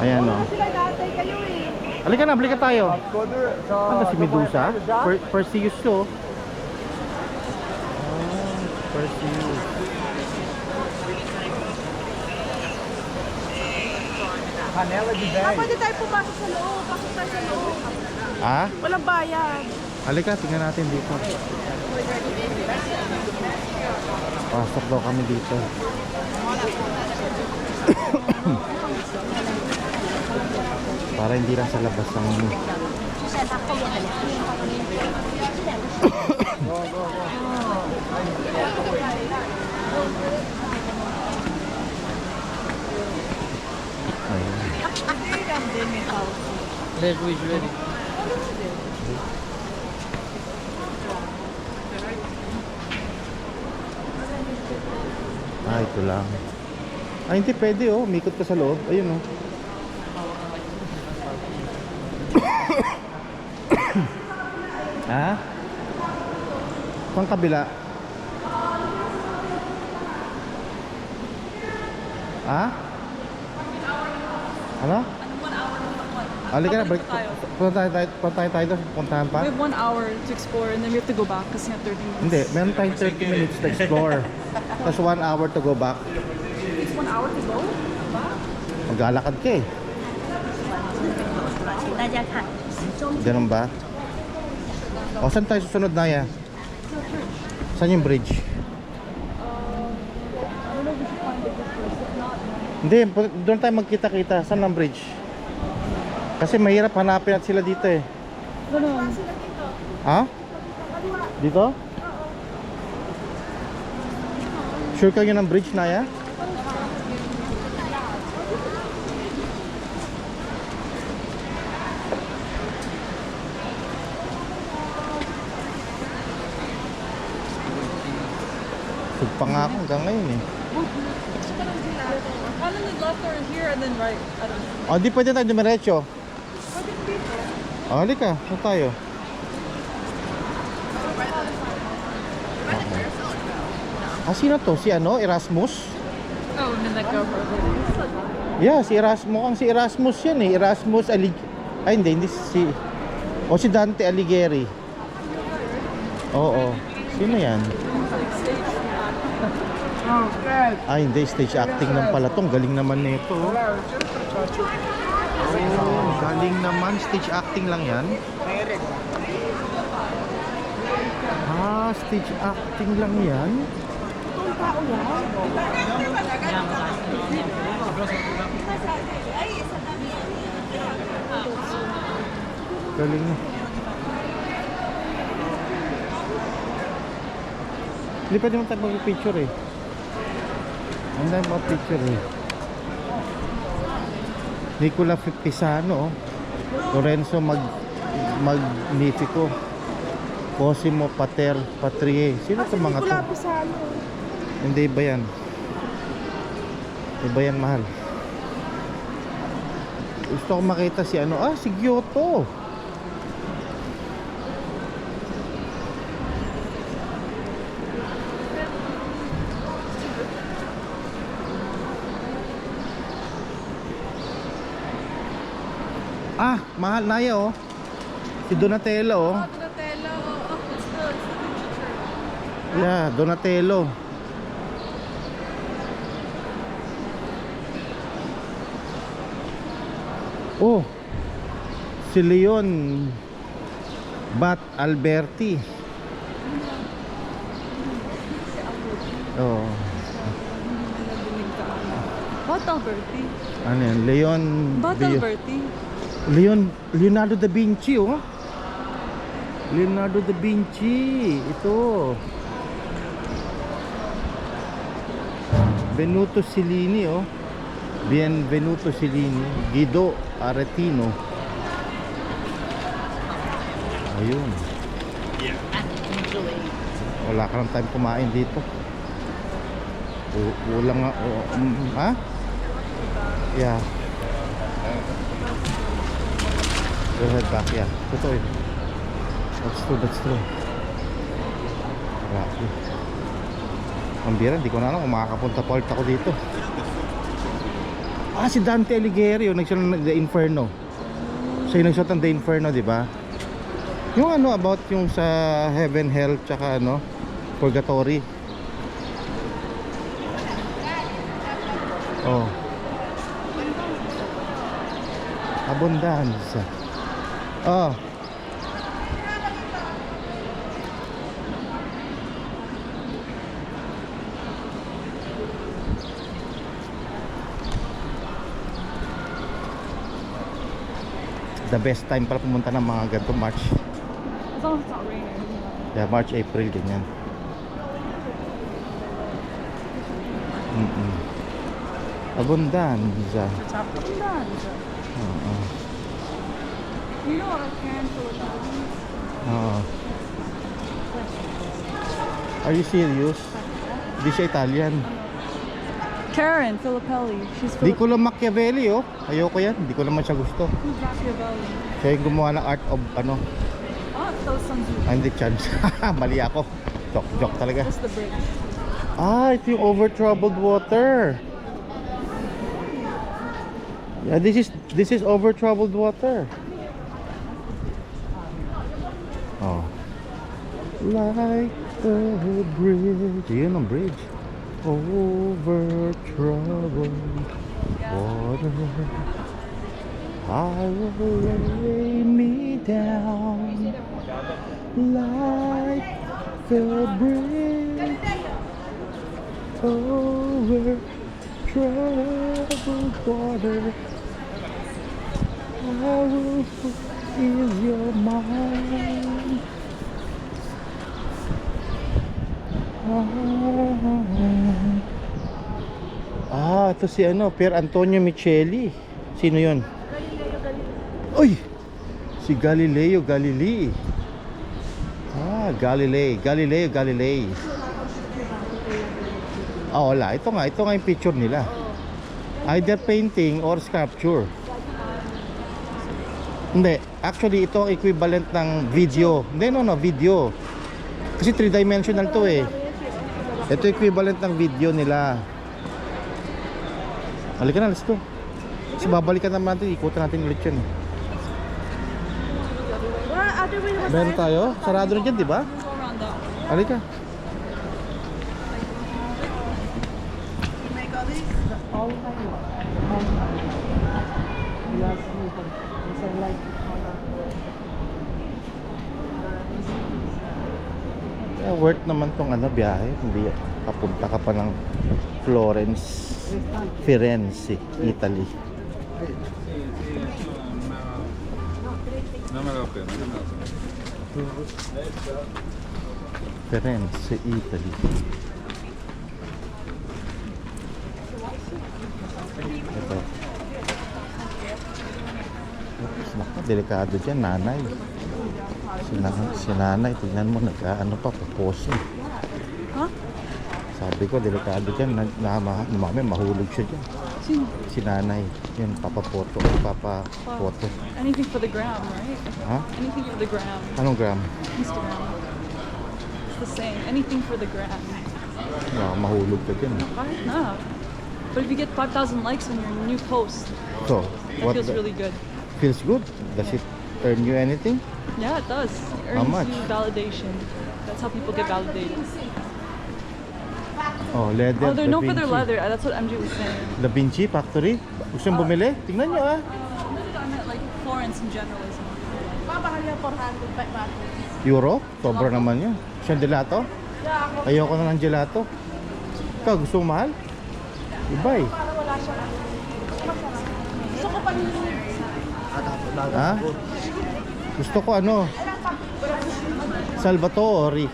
Ayan o. Sila natay kayo eh. Halika na, halika tayo. Ano si Medusa? Perseus to. Perseus. Pwede tayo pumasok sa loob. Pasok tayo sa loob. Ah? Walang bayad. Halika, tingnan natin dito. Pasok daw kami dito. Para hindi lang sa labas ang There's which ready. Ah, ito lang. Ah, hindi pwede oh. Umikot ka sa loob. Ayun oh. Ha? Pang kabila. Ha? Ano? Halika na, balik. Punta tayo doon. Puntahan pa? We have 1 hour to explore and then we have to go back kasi nga 30 minutes. Hindi, meron tayong 30 minutes to explore. Tapos 1 hour to go back. It's 1 hour to go? Maglalakad ka eh. Ganun ba? O, saan tayo susunod na ya? Saan yung bridge? Hindi, doon tayo magkita-kita. Saan ang bridge? Kasi mahirap hanapin at sila dito eh. Ganun. Ha? Dito? Sure ka yun ang bridge na ya? Sugpa nga ako hanggang ngayon eh. One on the left or here and then right. I don't know. O, di pwede tayo dumiretso. O, halika. Saan tayo? Ah, sino to? Si ano? Erasmus? Oh, and then that go further. Yeah, si Erasmus. Mukhang si Erasmus yan eh. Erasmus Ay, hindi si... O, si Dante Alighieri. Oo. Sino yan? Ay, hindi. Stage acting lang pala tong. Galing naman nito. Oh, galing naman. Stage acting lang yan. Ah, stage acting lang yan. Itong tao yan. Galing na. Hindi pwede mo tayo mag-picture eh. Ang dahil mag-picture eh. Nicola Pisano, Lorenzo Magnifico, Cosimo Patrie. Sino itong mga to? Wala pa sa ano. Hindi iba yan. Iba yan, mahal. Gusto ko makita si ano. Ah, si Giotto. Ah, mahal na yan oh. Si Donatello oh. Donatello. Oh, it's the picture. Yeah, Donatello. Oh, si Leon Bat Alberti. Oh, What Alberti? ano yan? Leon What Alberti? Leonardo da Vinci oh. Leonardo da Vinci. Ito. Benvenuto Cellini oh. Benvenuto Cellini. Guido Aretino. Ayun. Wala ka lang time kumain dito. Wala nga. Ha? Yeah. Go ahead back. Yeah. Totoo yun. That's true. That's true. Grabe. Ang bira. Hindi ko na alam kung makakapunta pa ulit ako dito. Ah, si Dante Alighieri, yung nagsulat ng The Inferno. Siya yung nagsulat ng The Inferno, di ba? Yung ano about yung sa heaven, hell, tsaka ano, purgatory. Oh. Abundance. Oh. The best time para pumunta ng mga ganito March. As long as it's not raining. Yeah, March, April, ganyan. Abundance. Abundance. You know what Karen Philippines? Are you serious? Di siya Italian. Karen Filippelli. She's Di ko lang Machiavelli, oh. Ayoko yan. Di ko naman siya gusto. Who's Machiavelli? Siya yung gumawa ng art of ano. Oh, those Sun Tzu. Hindi chance. Mali ako. Joke talaga. That's the bridge. Ah, ito yung over troubled water. Yeah, this is over troubled water. Oh. Like the bridge. Yun ang bridge. Over troubled water. I will lay me down like the bridge over troubled water. I will ease your mind. Ah, ito si ano, Pier Antonio Micheli. Sino yun? Uy! Si Galileo Galilei. Ah, Galileo Galilei. Ah, wala. Ito nga yung picture nila. Either painting or sculpture. Hindi, actually ito ang equivalent ng video. Hindi, no, video. Kasi 3-dimensional to eh. Ito equivalent ng video nila. Halika na, let's go. Kasi babalikan naman natin, ikutan natin ulit yun. Meron tayo? Sarado na dyan, di ba? Go around that way. Halika. Worth naman tong ano, biyahe. Hindi papunta ka pa ng Florence, Firenze, Italy. Non me lo prendo, non me lo prendo. Firenze, Italy. Ito. Oops, naku, delikado dyan, nanay. Si nanay, tignan mo, nag-ano pa, papose. Huh? Sabi ko, delikado dyan, mahulog siya dyan. Sino? Si nanay, yun, papapoto. Anything for the gram, right? Ha? Anything for the gram. Anong gram? Instagram. It's the same. Anything for the gram. Mahulog ka dyan. Kahit na. But if you get 5,000 likes on your new post, So, that feels really good. Feels good? Does it earn you anything? Yeah, it does. It How earns much? you validation. That's how people get validated. Oh, leather. Oh, they're known for their Da Vinci. leather. That's what MJ was saying. Da Vinci Factory? Gusto nyo bumili? Tingnan nyo ah. I meant like Florence in general is Mabahal yung 400 500. Euro? Sobra naman yun. Siya gelato? Ayoko na ng gelato. Ikaw, gusto mo mahal? Iba eh. Para wala siya. Masarap. Gusto ko pa Ha? Gusto ko ano? Salvatore.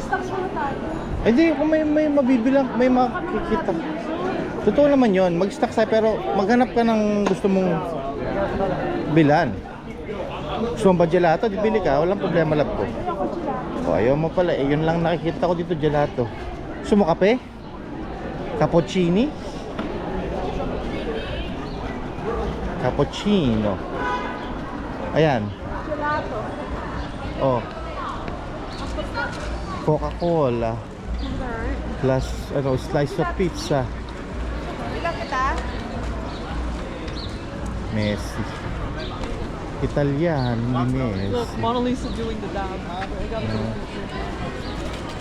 mag-stocks muna tayo. Hindi, kung may mabibilang, may makikita. Totoo naman yon, mag-stock tayo pero maghanap ka ng gusto mong bilan. Gusto mong ba gelato? Di bili ka, walang problema lab ko. O ayaw mo pala, yun lang nakikita ko dito, gelato. Gusto mo kape? Cappuccini? Cappuccino. Ayan. Gelato. Oh. Coca-Cola. Plus, ano, slice of pizza. Bilang kita? Messi. Italian, hindi Look, Messi. Mona Lisa doing the dab. I got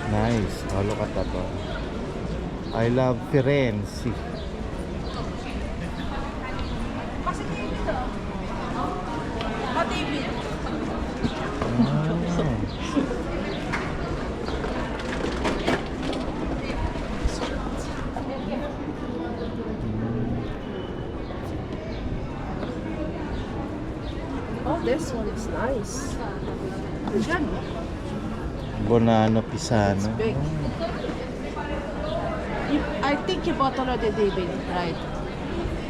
Nice. Oh, look at that one. I love Firenze. Kasi dito. Matibig. Oh, this one is nice. Diyan. Bonano Pisano. Big. I think you bought already, David, right?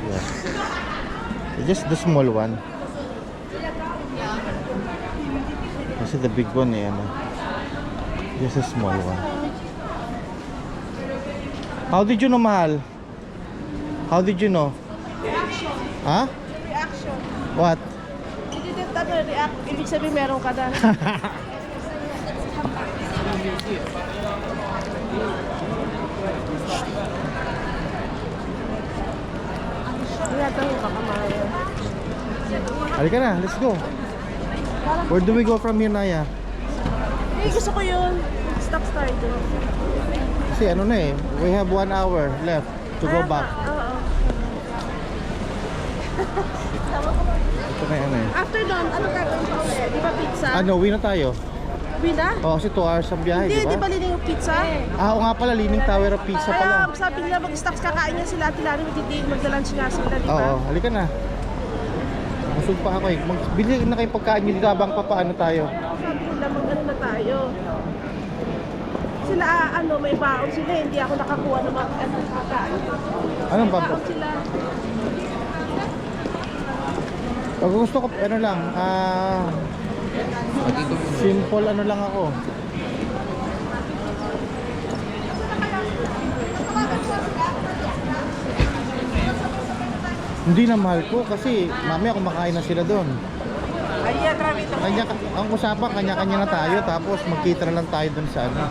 Yeah. Just the small one. Kasi the big one eh, ano. Just a small one. How did you know, mahal? How did you know? Reaction. Ha? Reaction. What? Hindi din react. Ibig sabihin meron ka na. Yata yung kakamaya. Halika na, let's go. Where do we go from here, Naya? Eh, gusto ko yun. Stop start doon. Kasi ano na eh, we have 1 hour left to go back. Oo. Ito na yan eh. After doon, ano gagawin pa ulit? Di ba pizza? Ano, uwi na tayo. Uwi na? Oh, kasi 2 hours ang biyahe, Hindi, di di ba? ba lining yung pizza? Ah, oo nga pala, Leaning Tower of Pisa Kaya pala. sabi nila mag-stocks kakain niya sila at tilari magda-lunch nga sila, di Oo, ba? halika na. Busog pa ako eh. Bili na kayong pagkain nyo dito habang papaano tayo. Sabi nila mag-ano na tayo. Sila, ano, may baon sila. Hindi ako nakakuha ng mga kakain. Anong ba? Baon sila. Pag gusto ko, ano lang, simple ano lang ako. Hindi na mahal ko kasi mamaya kumakain na sila doon. Kanya, ang usapan, kanya-kanya na tayo tapos magkita na lang tayo doon sa ano.